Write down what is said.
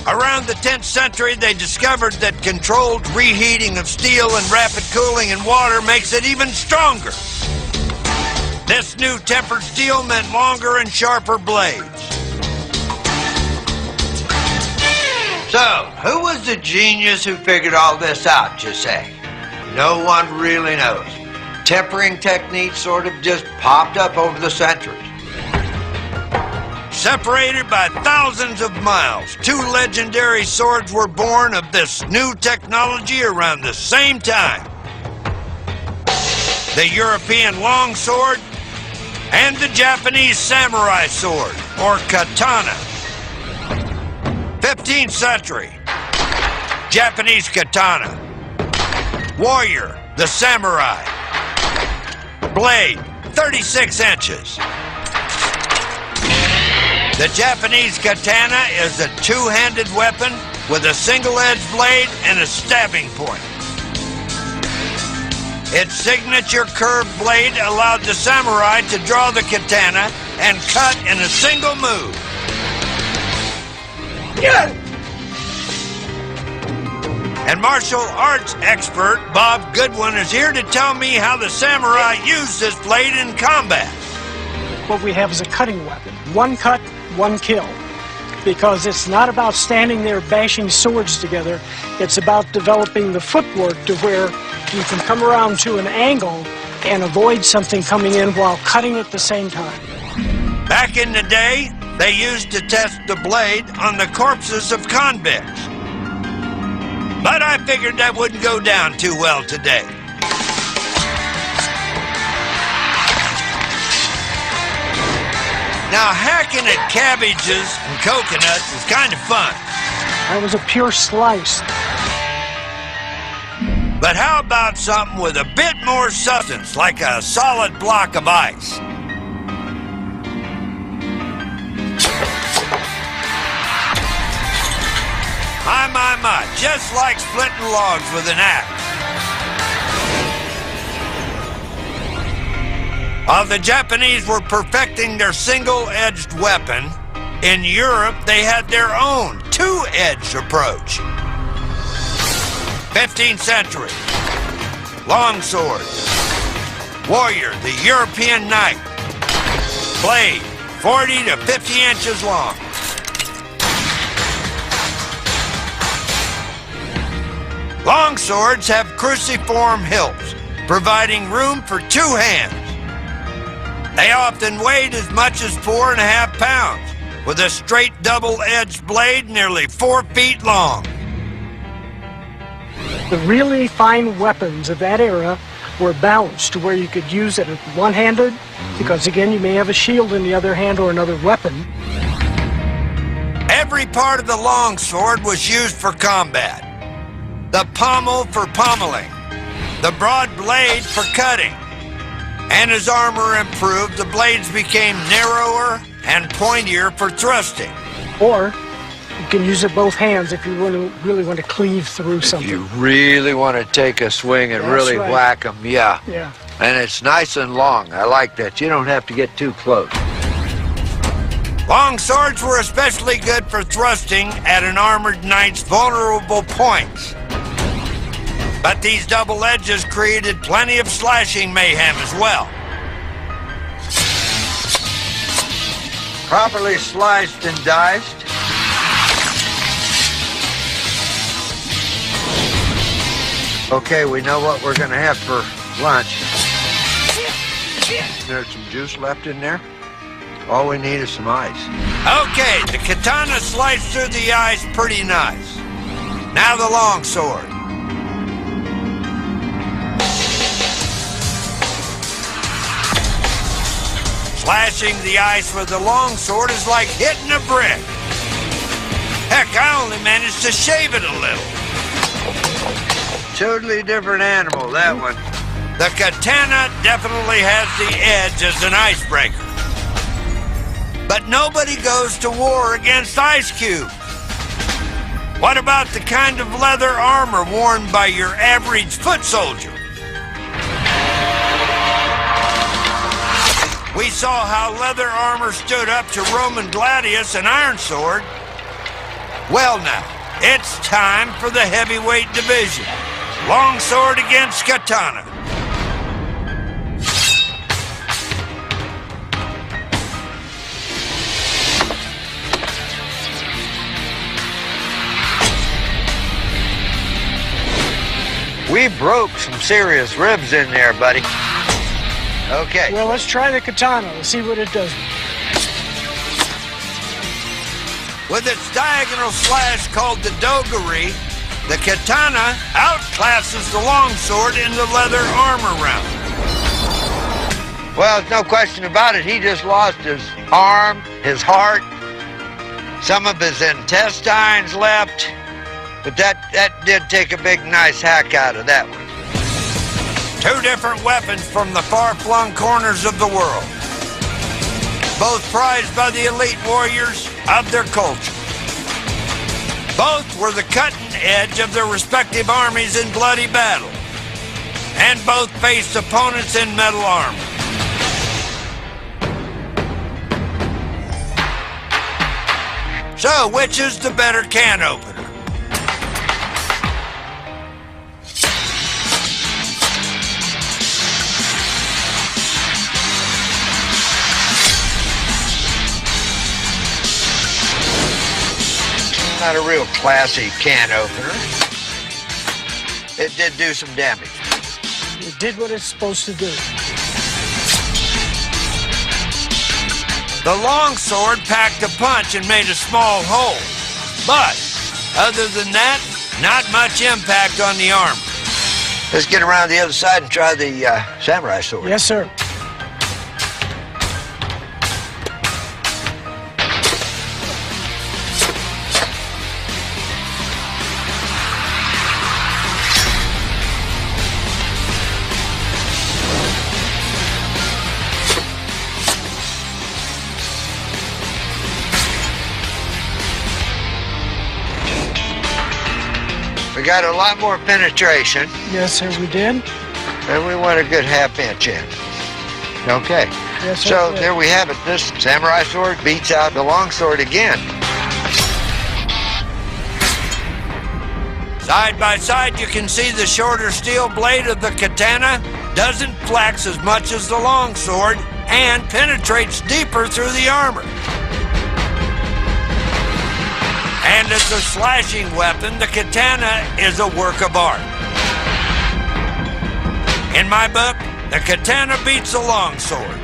Around the 10th century, they discovered that controlled reheating of steel and rapid cooling in water makes it even stronger. This new tempered steel meant longer and sharper blades. So, who was the genius who figured all this out, you say? No one really knows. Tempering techniques sort of just popped up over the centuries. Separated by thousands of miles, two legendary swords were born of this new technology around the same time. The European longsword and the Japanese samurai sword, or katana. 15th century, Japanese katana. Warrior, the samurai. Blade, 36 inches. The Japanese katana is a two-handed weapon with a single-edged blade and a stabbing point. Its signature curved blade allowed the samurai to draw the katana and cut in a single move. And martial arts expert Bob Goodwin is here to tell me how the samurai used this blade in combat. What we have is a cutting weapon. One cut, one kill. Because it's not about standing there bashing swords together. It's about developing the footwork to where you can come around to an angle and avoid something coming in while cutting at the same time. Back in the day, they used to test the blade on the corpses of convicts. But I figured that wouldn't go down too well today. Now, hacking at cabbages and coconuts is kind of fun. That was a pure slice. But how about something with a bit more substance, like a solid block of ice? My, just like splitting logs with an axe. While the Japanese were perfecting their single-edged weapon, in Europe they had their own two-edged approach. 15th century, longsword. Warrior, the European knight. Blade, 40 to 50 inches long. Longswords have cruciform hilts, providing room for two hands. They often weighed as much as 4.5 pounds, with a straight double-edged blade nearly 4 feet long. The really fine weapons of that era were balanced to where you could use it one-handed, because again, you may have a shield in the other hand or another weapon. Every part of the longsword was used for combat. The pommel for pommeling, the broad blade for cutting. And as armor improved, the blades became narrower and pointier for thrusting. Or you can use it both hands if you really want to cleave through something. You really want to take a swing and really whack them, yeah. Yeah. And it's nice and long. I like that. You don't have to get too close. Long swords were especially good for thrusting at an armored knight's vulnerable points. But these double edges created plenty of slashing mayhem as well. Properly sliced and diced. Okay, we know what we're gonna have for lunch. There's some juice left in there. All we need is some ice. Okay, the katana sliced through the ice pretty nice. Now the longsword. Slashing the ice with the longsword is like hitting a brick. Heck, I only managed to shave it a little. Totally different animal, that one. The katana definitely has the edge as an icebreaker. But nobody goes to war against ice cubes. What about the kind of leather armor worn by your average foot soldier? We saw how leather armor stood up to Roman gladius and iron sword. Well now, it's time for the heavyweight division. Longsword against katana. We broke some serious ribs in there, buddy. Okay. Well, let's try the katana. Let's see what it does. With its diagonal slash called the dogari, the katana outclasses the longsword in the leather armor round. Well, there's no question about it. He just lost his arm, his heart, some of his intestines left. But that did take a big, nice hack out of that one. Two different weapons from the far-flung corners of the world. Both prized by the elite warriors of their culture. Both were the cutting edge of their respective armies in bloody battle. And both faced opponents in metal armor. So, which is the better can opener? Not a real classy can opener. It did do some damage. It did what it's supposed to do. The longsword packed a punch and made a small hole. But, other than that, not much impact on the armor. Let's get around the other side and try the samurai sword. Yes, sir. We got a lot more penetration. Yes, sir, we did. And we want a good half-inch in. Okay. Yes, sir. So there we have it. This samurai sword beats out the longsword again. Side by side, you can see the shorter steel blade of the katana doesn't flex as much as the longsword and penetrates deeper through the armor. And as a slashing weapon, the katana is a work of art. In my book, the katana beats the longsword.